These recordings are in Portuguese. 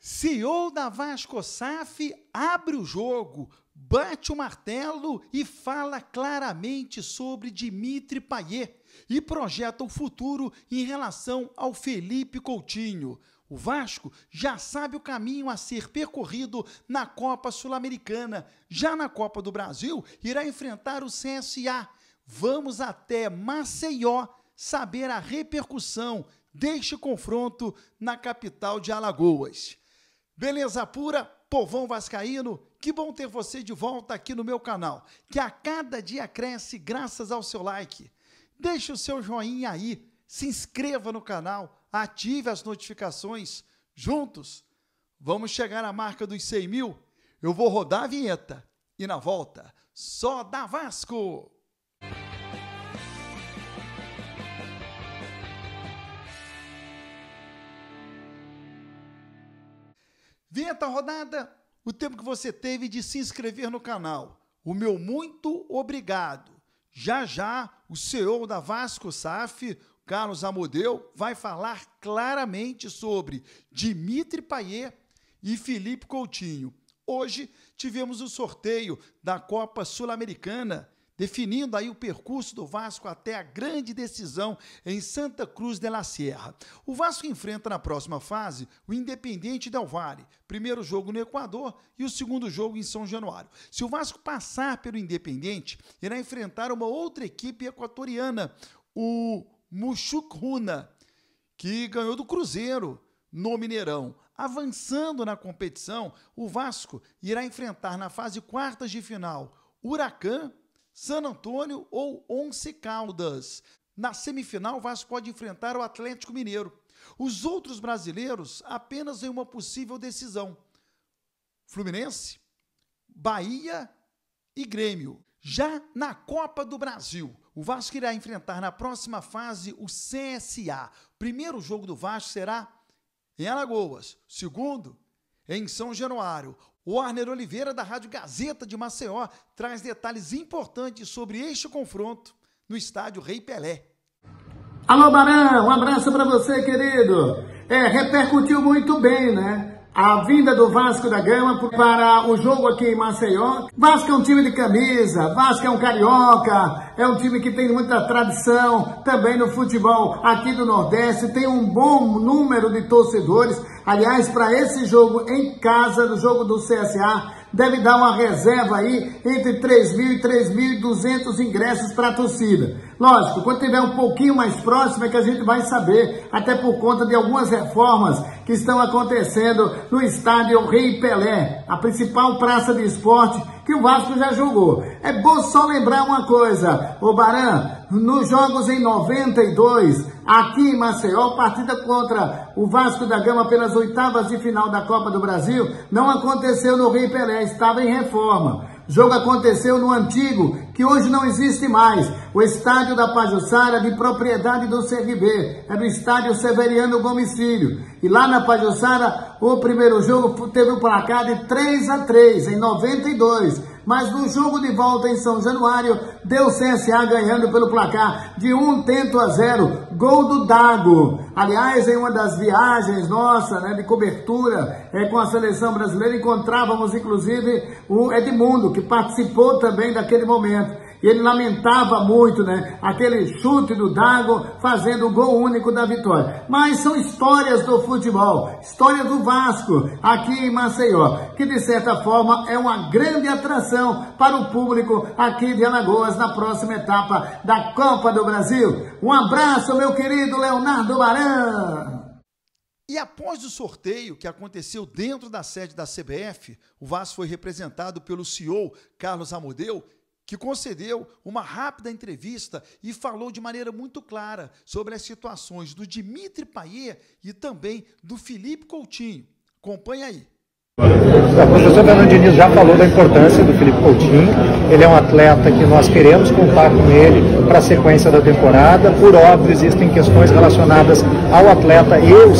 CEO da Vasco SAF abre o jogo, bate o martelo e fala claramente sobre Dimitri Payet e projeta o futuro em relação ao Felipe Coutinho. O Vasco já sabe o caminho a ser percorrido na Copa Sul-Americana. Já na Copa do Brasil, irá enfrentar o CSA. Vamos até Maceió saber a repercussão deste confronto na capital de Alagoas. Beleza pura, povão vascaíno, que bom ter você de volta aqui no meu canal, que a cada dia cresce graças ao seu like. Deixe o seu joinha aí, se inscreva no canal, ative as notificações. Juntos, vamos chegar à marca dos 100 mil? Eu vou rodar a vinheta e na volta, só dá Vasco! Vinheta rodada, o tempo que você teve de se inscrever no canal. O meu muito obrigado. Já já, o CEO da Vasco SAF, Carlos Amodeu, vai falar claramente sobre Dimitri Payet e Felipe Coutinho. Hoje tivemos o sorteio da Copa Sul-Americana, definindo aí o percurso do Vasco até a grande decisão em Santa Cruz de la Sierra. O Vasco enfrenta na próxima fase o Independiente Del Valle, primeiro jogo no Equador e o segundo jogo em São Januário. Se o Vasco passar pelo Independiente, irá enfrentar uma outra equipe equatoriana, o Muchukruna, que ganhou do Cruzeiro no Mineirão. Avançando na competição, o Vasco irá enfrentar na fase quartas de final Huracan, San Antônio ou Once Caldas. Na semifinal, o Vasco pode enfrentar o Atlético Mineiro. Os outros brasileiros apenas em uma possível decisão: Fluminense, Bahia e Grêmio. Já na Copa do Brasil, o Vasco irá enfrentar na próxima fase o CSA. Primeiro jogo do Vasco será em Alagoas, segundo em São Januário. O Warner Oliveira, da Rádio Gazeta de Maceió, traz detalhes importantes sobre este confronto no estádio Rei Pelé. Alô, Barão, um abraço para você, querido. Repercutiu muito bem, né? A vinda do Vasco da Gama para o jogo aqui em Maceió. Vasco é um time de camisa, Vasco é um carioca, é um time que tem muita tradição também no futebol aqui do Nordeste, tem um bom número de torcedores. Aliás, para esse jogo em casa, no jogo do CSA, deve dar uma reserva aí entre 3.000 e 3.200 ingressos para a torcida. Lógico, quando tiver um pouquinho mais próximo é que a gente vai saber, até por conta de algumas reformas que estão acontecendo no estádio Rei Pelé, a principal praça de esporte que o Vasco já jogou. É bom só lembrar uma coisa, ô Baran, nos jogos em 92, aqui em Maceió, partida contra o Vasco da Gama pelas oitavas de final da Copa do Brasil, não aconteceu no Rei Pelé, estava em reforma. O jogo aconteceu no antigo, que hoje não existe mais, o estádio da Pajuçara, de propriedade do CRB, era o estádio Severiano Gomes Filho. E lá na Pajuçara, o primeiro jogo teve um placar de 3-3 em 92. Mas no jogo de volta em São Januário, deu CSA ganhando pelo placar de 1-0, gol do Dago. Aliás, em uma das viagens nossas, né, de cobertura com a seleção brasileira, encontrávamos inclusive o Edmundo, que participou também daquele momento. E ele lamentava muito, né, aquele chute do Dago fazendo o gol único da vitória. Mas são histórias do futebol, história do Vasco aqui em Maceió, que de certa forma é uma grande atração para o público aqui de Alagoas na próxima etapa da Copa do Brasil. Um abraço, meu querido Leonardo Baran. E após o sorteio que aconteceu dentro da sede da CBF, o Vasco foi representado pelo CEO Carlos Amodeu, que concedeu uma rápida entrevista e falou de maneira muito clara sobre as situações do Dimitri Payet e também do Felipe Coutinho. Acompanhe aí. O professor Fernando Diniz já falou da importância do Felipe Coutinho. Ele é um atleta que nós queremos contar com ele para a sequência da temporada. Por óbvio, existem questões relacionadas ao atleta e o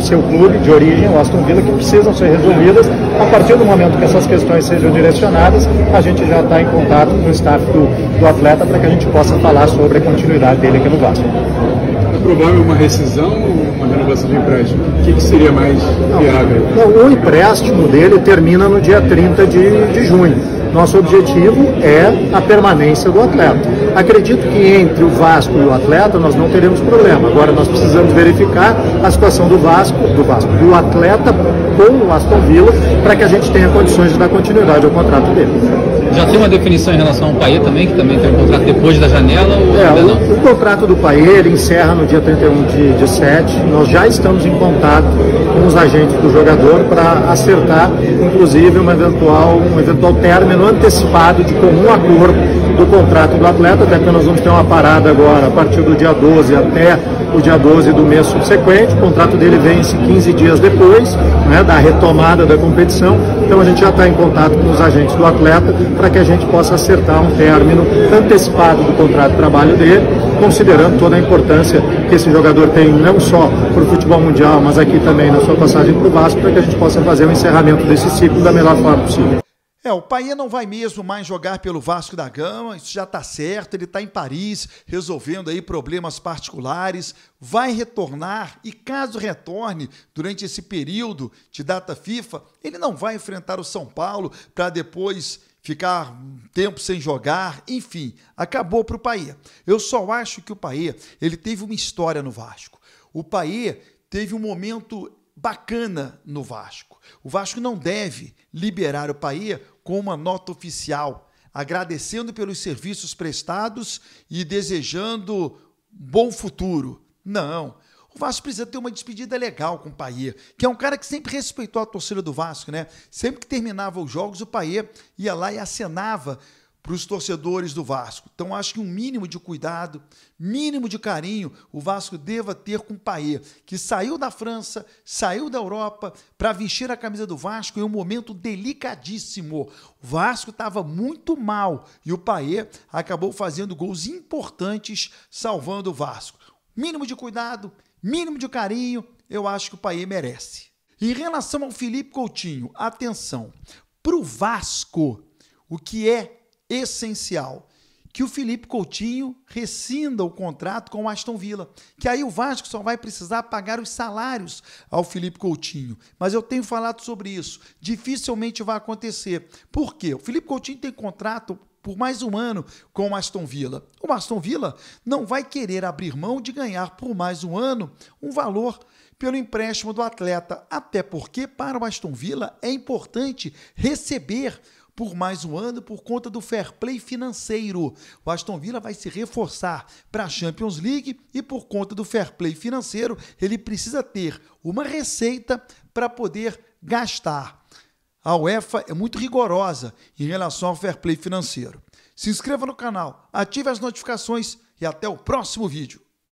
seu clube de origem, o Aston Villa, que precisam ser resolvidas. A partir do momento que essas questões sejam direcionadas, a gente já está em contato com o staff do atleta para que a gente possa falar sobre a continuidade dele aqui no Vasco. É provável uma rescisão ou uma renovação do empréstimo? O que seria mais viável? Não, o empréstimo dele termina no dia 30 de junho. Nosso objetivo é a permanência do atleta. Acredito que entre o Vasco e o atleta nós não teremos problema. Agora nós precisamos verificar a situação do atleta com o Aston Villa, para que a gente tenha condições de dar continuidade ao contrato dele. Já tem uma definição em relação ao Payet também, que também tem um contrato depois da janela? Ou o contrato do Payet ele encerra no dia 31 de 7. Nós já estamos em contato com os agentes do jogador para acertar, inclusive, um eventual término antecipado de comum acordo do contrato do atleta, até porque nós vamos ter uma parada agora a partir do dia 12 até o dia 12 do mês subsequente. O contrato dele vence 15 dias depois, né, da retomada da competição. Então a gente já está em contato com os agentes do atleta para que a gente possa acertar um término antecipado do contrato de trabalho dele, considerando toda a importância que esse jogador tem não só para o futebol mundial, mas aqui também na sua passagem para o Vasco, para que a gente possa fazer o encerramento desse ciclo da melhor forma possível. O Payet não vai mesmo mais jogar pelo Vasco da Gama, isso já está certo, ele está em Paris resolvendo aí problemas particulares, vai retornar e caso retorne durante esse período de data FIFA, ele não vai enfrentar o São Paulo para depois ficar um tempo sem jogar, enfim, acabou para o Payet. Eu só acho que o Payet, ele teve uma história no Vasco. O Payet teve um momento bacana no Vasco. O Vasco não deve liberar o Payet com uma nota oficial, agradecendo pelos serviços prestados e desejando bom futuro. Não. O Vasco precisa ter uma despedida legal com o Payet, que é um cara que sempre respeitou a torcida do Vasco, né? Sempre que terminava os jogos, o Payet ia lá e acenava para os torcedores do Vasco. Então, acho que um mínimo de cuidado, mínimo de carinho, o Vasco deva ter com o Payet, que saiu da França, saiu da Europa para vestir a camisa do Vasco em um momento delicadíssimo. O Vasco estava muito mal e o Payet acabou fazendo gols importantes, salvando o Vasco. Mínimo de cuidado, mínimo de carinho, eu acho que o Payet merece. Em relação ao Felipe Coutinho, atenção, para o Vasco, o que é essencial, que o Felipe Coutinho rescinda o contrato com o Aston Villa, que aí o Vasco só vai precisar pagar os salários ao Felipe Coutinho. Mas eu tenho falado sobre isso, dificilmente vai acontecer. Por quê? O Felipe Coutinho tem contrato por mais um ano com o Aston Villa. O Aston Villa não vai querer abrir mão de ganhar por mais um ano um valor pelo empréstimo do atleta, até porque para o Aston Villa é importante receber por mais um ano por conta do fair play financeiro. O Aston Villa vai se reforçar para a Champions League e por conta do fair play financeiro ele precisa ter uma receita para poder gastar. A UEFA é muito rigorosa em relação ao fair play financeiro. Se inscreva no canal, ative as notificações e até o próximo vídeo.